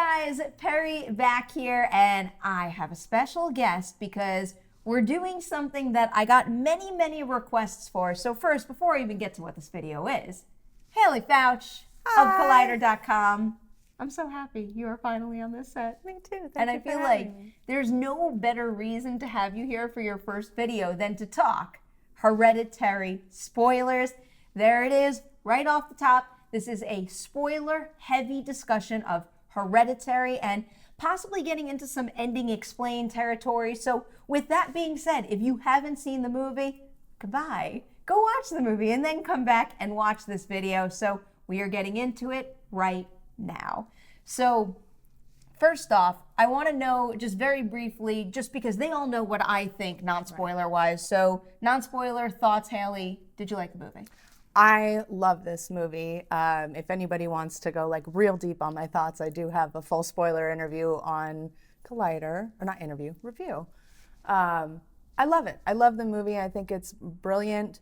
guys, Perri back here, and I have a special guest because we're doing something that I got many requests for. So first, before I even get to what this video is, Haleigh Foutch of Collider.com. I'm so happy you are finally on this set. Me too. And I feel like there's no better reason to have you here for your first video than to talk Hereditary spoilers. There it is, right off the top. This is a spoiler-heavy discussion of Hereditary and possibly getting into some ending explain territory. So with that being said, if you haven't seen the movie, goodbye. Go watch the movie and then come back and watch this video. So we are getting into it right now. So first off, I want to know just very briefly, just because they all know what I think non-spoiler wise. So non-spoiler thoughts, Haleigh, did you like the movie? I love this movie. If anybody wants to go like real deep on my thoughts, I do have a full spoiler interview on Collider, or not interview, review. I love it. I love the movie. I think it's brilliant,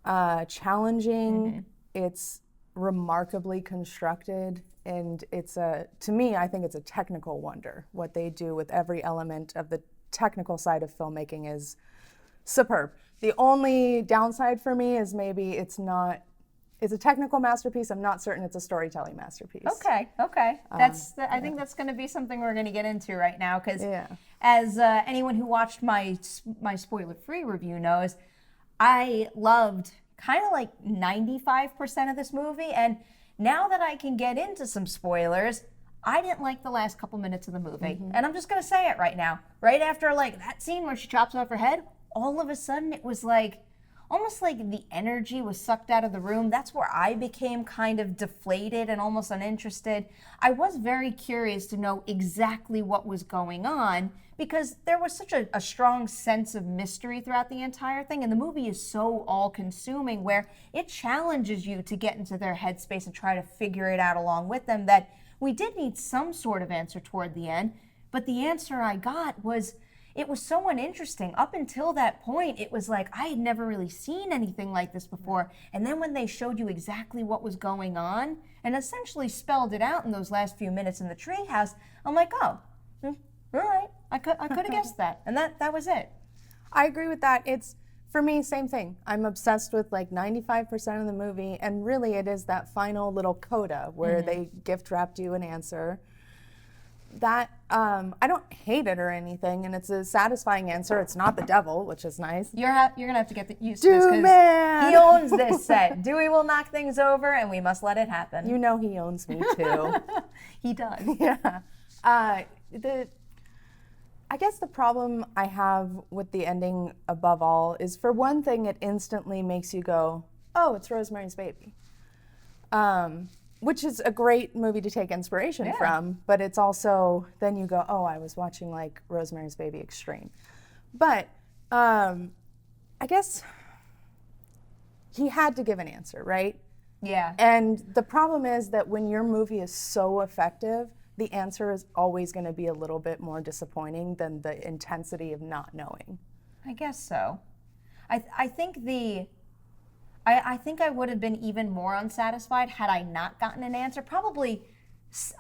challenging. It's remarkably constructed, and to me, I think it's a technical wonder. What they do with every element of the technical side of filmmaking is superb. The only downside for me is maybe it's a technical masterpiece. I'm not certain it's a storytelling masterpiece. Okay. I think that's going to be something we're going to get into right now, because as anyone who watched my spoiler-free review knows, I loved kind of like 95% of this movie, and now that I can get into some spoilers, I didn't like the last couple minutes of the movie. And I'm just going to say it right now. Right after like that scene where she chops off her head, all of a sudden it was like, almost like the energy was sucked out of the room. That's where I became kind of deflated and almost uninterested. I was very curious to know exactly what was going on, because there was such a strong sense of mystery throughout the entire thing. And the movie is so all-consuming, where it challenges you to get into their headspace and try to figure it out along with them, that we did need some sort of answer toward the end. But the answer I got was, it was so uninteresting. Up until that point, it was like, I had never really seen anything like this before. And then when they showed you exactly what was going on and essentially spelled it out in those last few minutes in the treehouse, I'm like, oh, all right. I could have guessed that. And that was it. I agree with that. It's, for me, same thing. I'm obsessed with like 95% of the movie, and really it is that final little coda where they gift wrapped you an answer. That I don't hate it or anything, and it's a satisfying answer. It's not the devil, which is nice. You're gonna have to get used to this, because he owns this set. Dewey will knock things over, and we must let it happen. You know he owns me too. He does. Yeah. I guess the problem I have with the ending above all is, for one thing, it instantly makes you go, "Oh, it's Rosemary's Baby." Which is a great movie to take inspiration from, but it's also, then you go, oh, I was watching like Rosemary's Baby Extreme. But I guess he had to give an answer, right? Yeah. And the problem is that when your movie is so effective, the answer is always going to be a little bit more disappointing than the intensity of not knowing. I guess so. I think I would have been even more unsatisfied had I not gotten an answer. Probably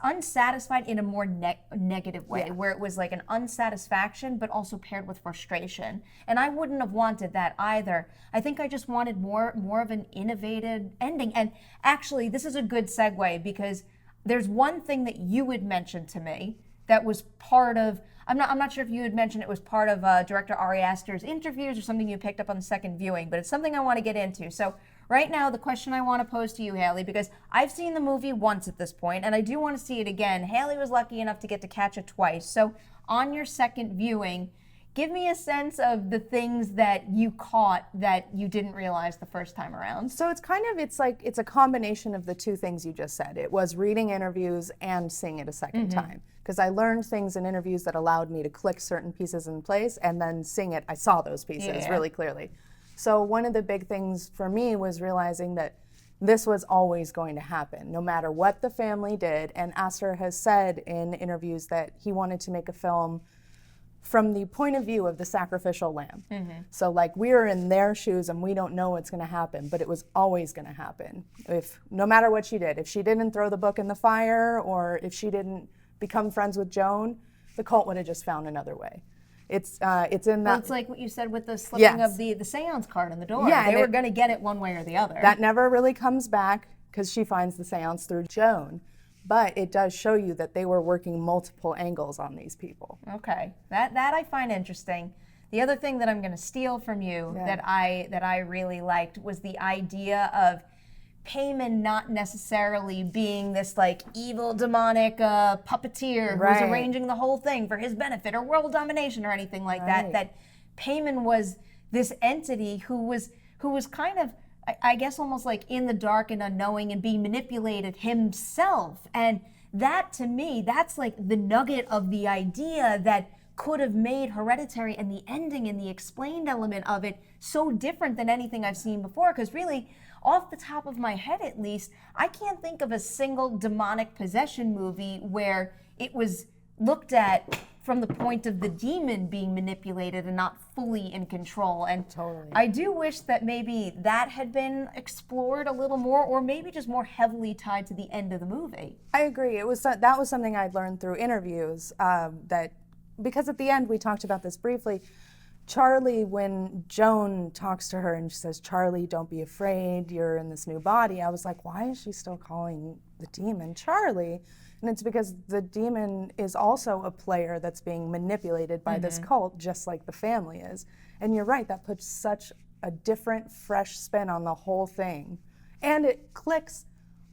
unsatisfied in a more negative way, where it was like an unsatisfaction, but also paired with frustration. And I wouldn't have wanted that either. I think I just wanted more of an innovative ending. And actually, this is a good segue, because there's one thing that you had mentioned to me that was part of, I'm not sure if you had mentioned it was part of director Ari Aster's interviews or something you picked up on the second viewing, but it's something I want to get into. So right now, the question I want to pose to you, Haleigh, because I've seen the movie once at this point, and I do want to see it again. Haleigh was lucky enough to get to catch it twice. So on your second viewing, give me a sense of the things that you caught that you didn't realize the first time around. So it's a combination of the two things you just said. It was reading interviews and seeing it a second time. Because I learned things in interviews that allowed me to click certain pieces in place, and then seeing it, I saw those pieces really clearly. So one of the big things for me was realizing that this was always going to happen, no matter what the family did. And Aster has said in interviews that he wanted to make a film from the point of view of the sacrificial lamb. So like, we're in their shoes and we don't know what's going to happen, but it was always going to happen. No matter what she did, if she didn't throw the book in the fire, or if she didn't become friends with Joan, the cult would have just found another way. It's in that. Well, it's like what you said with the slipping of the seance card in the door. Yeah, they were going to get it one way or the other. That never really comes back because she finds the seance through Joan. But it does show you that they were working multiple angles on these people. Okay, that I find interesting. The other thing that I'm going to steal from you that I really liked was the idea of Paimon not necessarily being this like evil demonic puppeteer who's arranging the whole thing for his benefit or world domination or anything like that. That Paimon was this entity who was kind of, I guess, almost like in the dark and unknowing and being manipulated himself. And that, to me, that's like the nugget of the idea that could have made Hereditary and the ending and the explained element of it so different than anything I've seen before. Because really, off the top of my head at least, I can't think of a single demonic possession movie where it was looked at from the point of the demon being manipulated and not fully in control. And I do wish that maybe that had been explored a little more, or maybe just more heavily tied to the end of the movie. I agree. That was something I'd learned through interviews, because at the end we talked about this briefly. Charlie, when Joan talks to her and she says, "Charlie, don't be afraid, you're in this new body," I was like, why is she still calling the demon Charlie? And it's because the demon is also a player that's being manipulated by this cult, just like the family is. And you're right, that puts such a different, fresh spin on the whole thing. And it clicks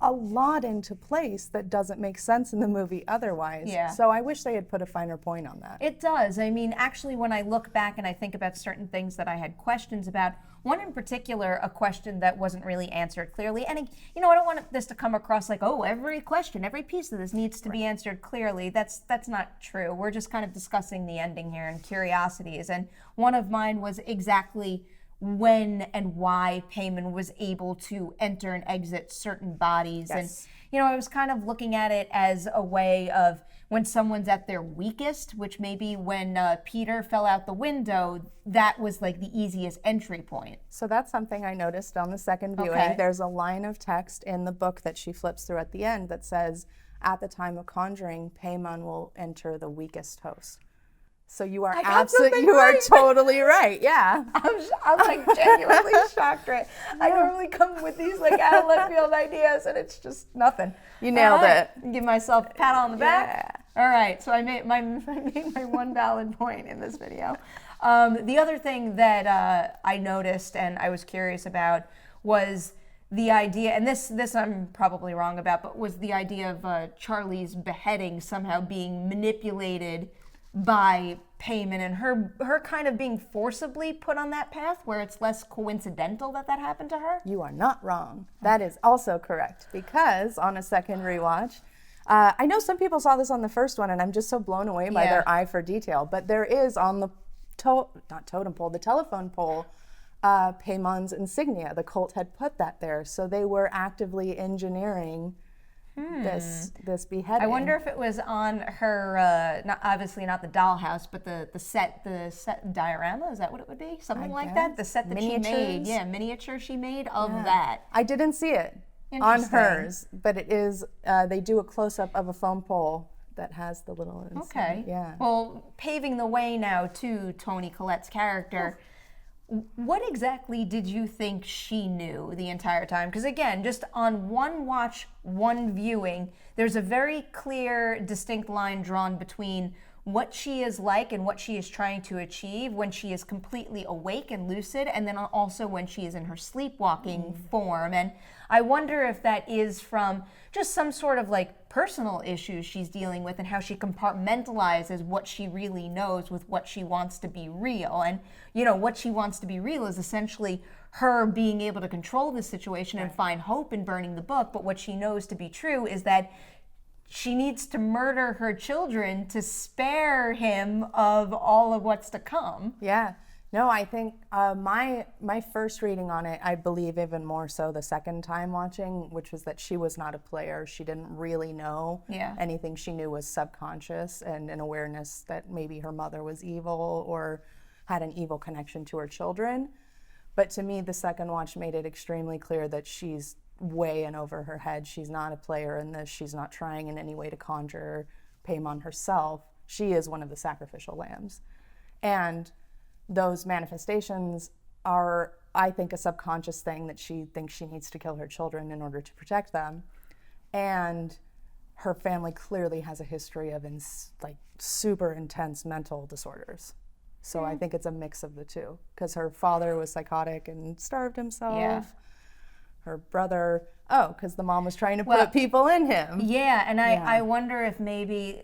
a lot into place that doesn't make sense in the movie otherwise. Yeah. So I wish they had put a finer point on that. It does. I mean, actually, when I look back and I think about certain things that I had questions about, one in particular, a question that wasn't really answered clearly. And, you know, I don't want this to come across like, oh, every question, every piece of this needs to be answered clearly. That's not true. We're just kind of discussing the ending here and curiosities. And one of mine was exactly when and why Paimon was able to enter and exit certain bodies. And, you know, I was kind of looking at it as a way of when someone's at their weakest, which maybe when Peter fell out the window, that was like the easiest entry point. So that's something I noticed on the second viewing. There's a line of text in the book that she flips through at the end that says, "At the time of conjuring, Paimon will enter the weakest host." So you are totally right. Yeah. I'm like genuinely shocked, right? I normally come with these like out of left field ideas and it's just nothing. You nailed it. Give myself a pat on the back. Yeah. All right. So I made my one valid point in this video. The other thing that I noticed and I was curious about was the idea, and this I'm probably wrong about, but was the idea of Charlie's beheading somehow being manipulated by Paimon and her kind of being forcibly put on that path where it's less coincidental that happened to her? You are not wrong. That is also correct, because on a second rewatch, I know some people saw this on the first one and I'm just so blown away by their eye for detail, but there is on the the telephone pole, Paimon's insignia. The cult had put that there, so they were actively engineering this beheading. I wonder if it was on her, obviously not the dollhouse, but the set diorama. Is that what it would be? Something like that? The set that she made. Yeah, miniature she made of that. I didn't see it on hers, but it is, they do a close-up of a foam pole that has the little insignia. Okay. Yeah. Well, paving the way now to Toni Collette's character, what exactly did you think she knew the entire time? Because again, just on one watch, one viewing, there's a very clear, distinct line drawn between what she is like and what she is trying to achieve when she is completely awake and lucid, and then also when she is in her sleepwalking form. And I wonder if that is from just some sort of like personal issues she's dealing with and how she compartmentalizes what she really knows with what she wants to be real. And, you know, what she wants to be real is essentially her being able to control the situation and find hope in burning the book. But what she knows to be true is that she needs to murder her children to spare him of all of what's to come. Yeah. No, I think my first reading on it, I believe even more so the second time watching, which was that she was not a player. She didn't really know anything. She knew was subconscious and an awareness that maybe her mother was evil or had an evil connection to her children. But to me, the second watch made it extremely clear that she's way in over her head. She's not a player in this. She's not trying in any way to conjure Paimon herself, she is one of the sacrificial lambs. And those manifestations are, I think, a subconscious thing that she thinks she needs to kill her children in order to protect them. And her family clearly has a history of like super intense mental disorders. So I think it's a mix of the two, because her father was psychotic and starved himself. Yeah. Her brother, because the mom was trying to put people in him. Yeah, and I wonder if maybe,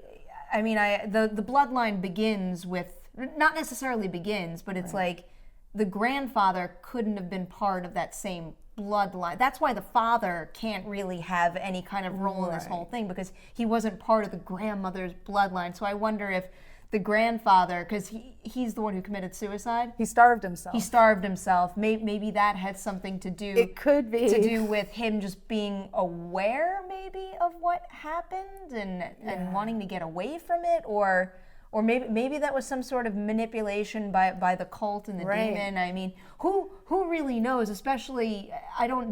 I mean, the bloodline begins with, not necessarily begins, but it's like the grandfather couldn't have been part of that same bloodline. That's why the father can't really have any kind of role in this whole thing, because he wasn't part of the grandmother's bloodline. So I wonder if the grandfather, because he's the one who committed suicide. He starved himself. He starved himself. Maybe that had something to do. It could be to do with him just being aware, maybe, of what happened and wanting to get away from it, or maybe that was some sort of manipulation by the cult and the demon. I mean, who really knows? Especially,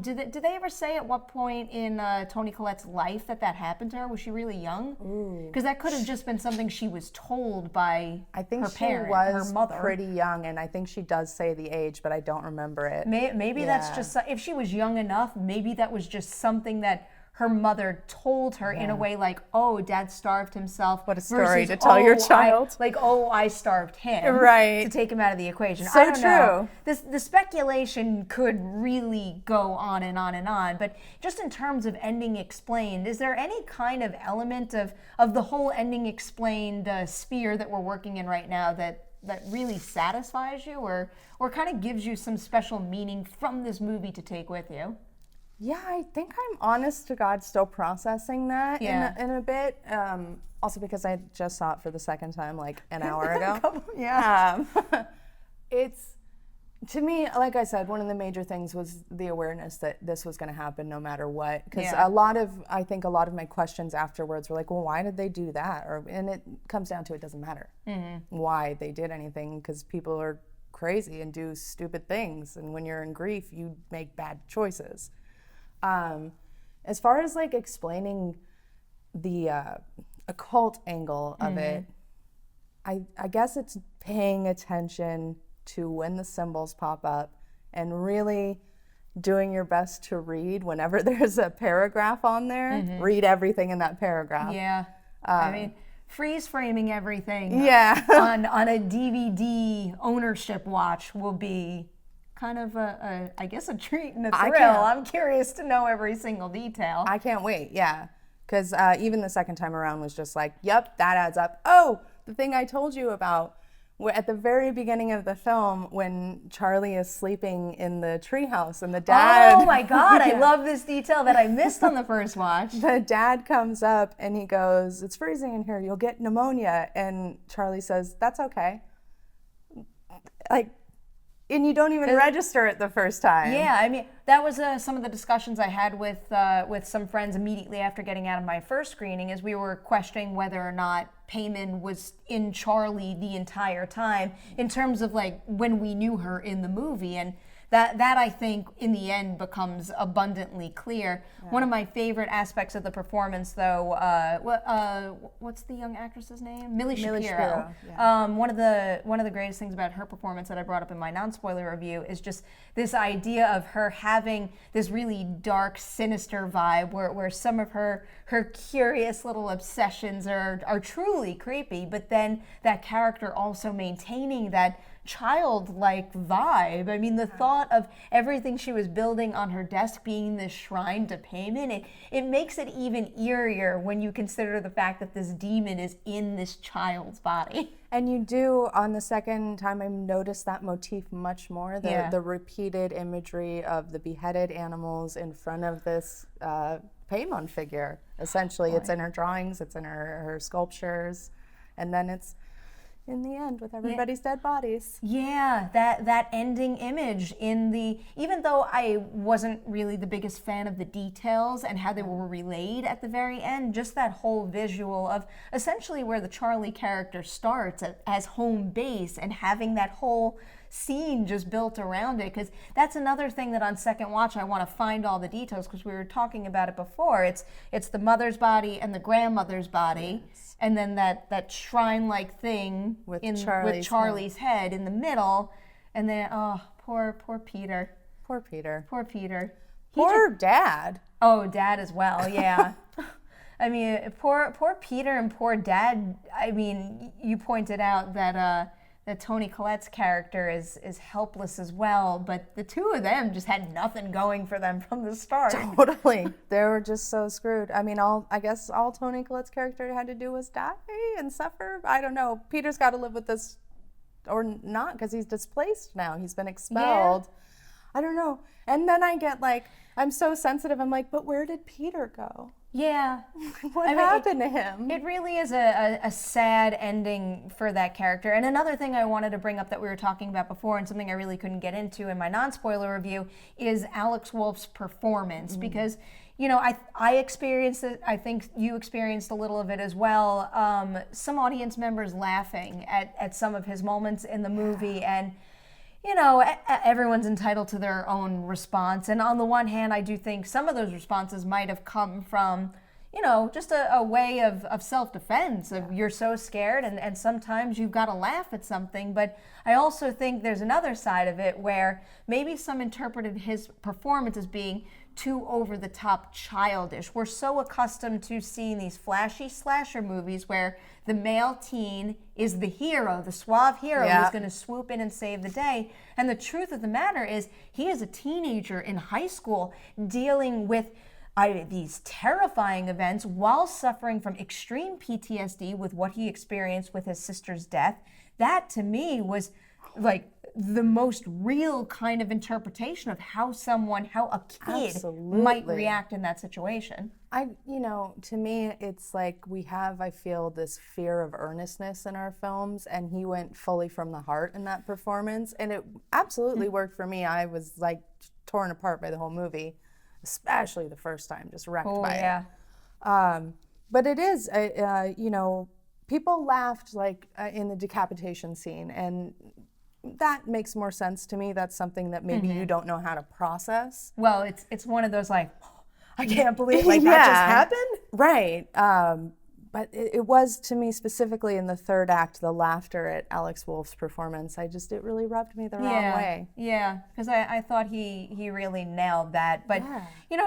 did they ever say at what point in Toni Collette's life that happened to her? Was she really young? Because that could have just been something she was told by I think her she parent, was her mother. pretty young, and I think she does say the age, but I don't remember it. Maybe that's just, if she was young enough, maybe that was just something that her mother told her in a way like, oh, Dad starved himself. What a story to tell your child. I starved him. Right. To take him out of the equation. So I don't true. know. The speculation could really go on and on and on. But just in terms of ending explained, is there any kind of element of the whole ending explained sphere that we're working in right now that really satisfies you or kind of gives you some special meaning from this movie to take with you? Yeah, I think I'm honest to God still processing that in a bit. Also because I just saw it for the second time like an hour ago. It's, to me, like I said, one of the major things was the awareness that this was going to happen no matter what. Because I think a lot of my questions afterwards were like, well, why did they do that? And it comes down to it doesn't matter why they did anything, because people are crazy and do stupid things. And when you're in grief, you make bad choices. As far as like explaining the occult angle of it, I guess it's paying attention to when the symbols pop up and really doing your best to read whenever there's a paragraph on there. Read everything in that paragraph. Yeah. I mean, freeze framing everything on a DVD ownership watch will be kind of I guess a treat and a thrill. I'm curious to know every single detail. I can't wait, because even the second time around was just like, yep, that adds up. Oh, the thing I told you about, at the very beginning of the film when Charlie is sleeping in the treehouse and the dad... Oh my God, I love this detail that I missed on the first watch. The dad comes up and he goes, it's freezing in here, you'll get pneumonia. And Charlie says, that's okay. And you don't even register it the first time. Yeah, I mean, that was some of the discussions I had with some friends immediately after getting out of my first screening, as we were questioning whether or not Paimon was in Charlie the entire time in terms of like when we knew her in the movie. And that I think in the end becomes abundantly clear. One of my favorite aspects of the performance, though, what's the young actress's name? Millie Shapiro. One of the greatest things about her performance that I brought up in my non-spoiler review is just this idea of her having this really dark, sinister vibe where some of her curious little obsessions are truly creepy, but then that character also maintaining that childlike vibe. I mean, the thought of everything she was building on her desk being this shrine to Paimon, it makes it even eerier when you consider the fact that this demon is in this child's body. And you do, on the second time, I noticed that motif much more, the repeated imagery of the beheaded animals in front of this Paimon figure. Essentially, it's in her drawings, it's in her sculptures, and then it's in the end with everybody's dead bodies. Yeah, that ending image even though I wasn't really the biggest fan of the details and how they were relayed at the very end, just that whole visual of essentially where the Charlie character starts as home base and having that whole scene just built around it, because that's another thing that on second watch I want to find all the details, because we were talking about it before. It's the mother's body and the grandmother's body, and then that shrine-like thing with Charlie's head in the middle, and then poor Peter. Poor Peter. Poor Peter. Poor Dad. Oh, Dad as well, yeah. I mean, poor Peter and poor Dad. I mean, you pointed out that Toni Collette's character is helpless as well, but the two of them just had nothing going for them from the start. Totally. They were just so screwed. I mean, I guess all Toni Collette's character had to do was die and suffer. I don't know. Peter's got to live with this or not, because he's displaced now. He's been expelled. Yeah. I don't know. And then I get like, I'm so sensitive. I'm like, but where did Peter go? Yeah. What happened to him? It really is a sad ending for that character. And another thing I wanted to bring up that we were talking about before, and something I really couldn't get into in my non-spoiler review, is Alex Wolff's performance. Because, you know, I experienced it. I think you experienced a little of it as well. Some audience members laughing at some of his moments in the movie. And you know, everyone's entitled to their own response. And on the one hand, I do think some of those responses might have come from, you know, just a way of self-defense, of you're so scared and sometimes you've got to laugh at something. But I also think there's another side of it where maybe some interpreted his performance as being too over-the-top childish. We're so accustomed to seeing these flashy slasher movies where the male teen is the hero, the suave hero who's going to swoop in and save the day. And the truth of the matter is, he is a teenager in high school dealing with these terrifying events while suffering from extreme PTSD with what he experienced with his sister's death. That, to me, was like the most real kind of interpretation of how a kid might react in that situation. To me, it's like we have, I feel, this fear of earnestness in our films, and he went fully from the heart in that performance, and it absolutely worked for me. I was like torn apart by the whole movie, especially the first time, just wrecked by it. But it is, people laughed like in the decapitation scene, and that makes more sense to me. That's something that maybe you don't know how to process. Well, it's one of those like, I can't believe that just happened. Right. But it was, to me, specifically in the third act, the laughter at Alex Wolff's performance. It really rubbed me the wrong way. Yeah, because I thought he really nailed that. But,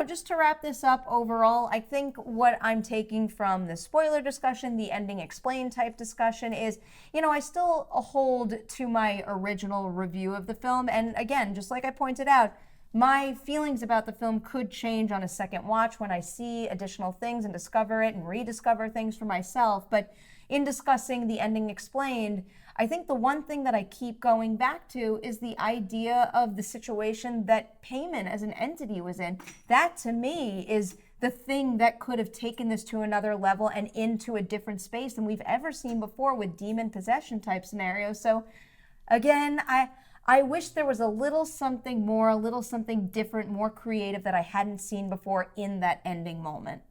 just to wrap this up overall, I think what I'm taking from the spoiler discussion, the ending explained type discussion is, I still hold to my original review of the film. And again, just like I pointed out, my feelings about the film could change on a second watch when I see additional things and discover it and rediscover things for myself. But in discussing the ending explained, I think the one thing that I keep going back to is the idea of the situation that Payman as an entity was in. That, to me, is the thing that could have taken this to another level and into a different space than we've ever seen before with demon possession type scenarios. So, again, I wish there was a little something more, a little something different, more creative that I hadn't seen before in that ending moment.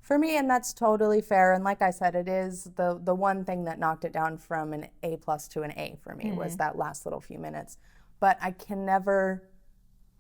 For me, and that's totally fair, and like I said, it is the one thing that knocked it down from an A+ to an A for me was that last little few minutes. But I can never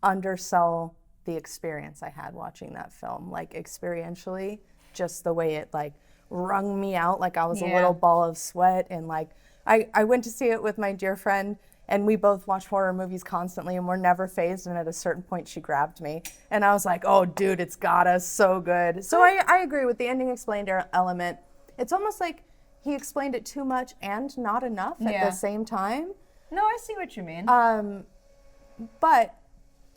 undersell the experience I had watching that film, like experientially, just the way it like wrung me out like I was a little ball of sweat. And like I went to see it with my dear friend, and we both watch horror movies constantly, and we're never phased. And at a certain point, she grabbed me, and I was like, "Oh, dude, it's got us so good." So I agree with the ending explained element. It's almost like he explained it too much and not enough at the same time. No, I see what you mean. But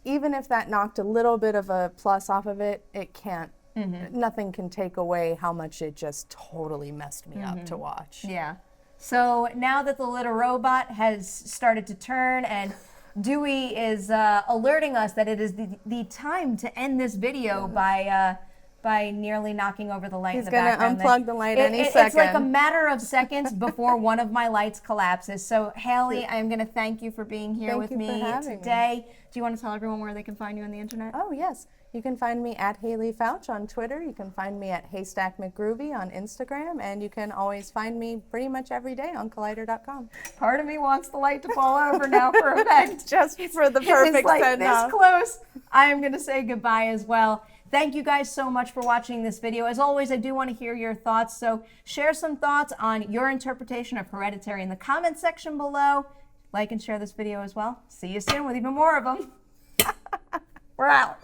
even if that knocked a little bit of a plus off of it, it can't. Nothing can take away how much it just totally messed me up to watch. Yeah. So now that the little robot has started to turn and Dewey is alerting us that it is the time to end this video by by nearly knocking over the light in the He's background. going to unplug the light any second. It's like a matter of seconds before one of my lights collapses. So, Haleigh, I'm going to thank you for being here with me today. Do you want to tell everyone where they can find you on the internet? Oh, yes. You can find me at Haleigh Foutch on Twitter. You can find me at Haystack McGroovy on Instagram. And you can always find me pretty much every day on Collider.com. Part of me wants the light to fall over now for effect. Just for the perfect this close. I am going to say goodbye as well. Thank you guys so much for watching this video. As always, I do want to hear your thoughts. So share some thoughts on your interpretation of Hereditary in the comment section below. Like and share this video as well. See you soon with even more of them. We're out.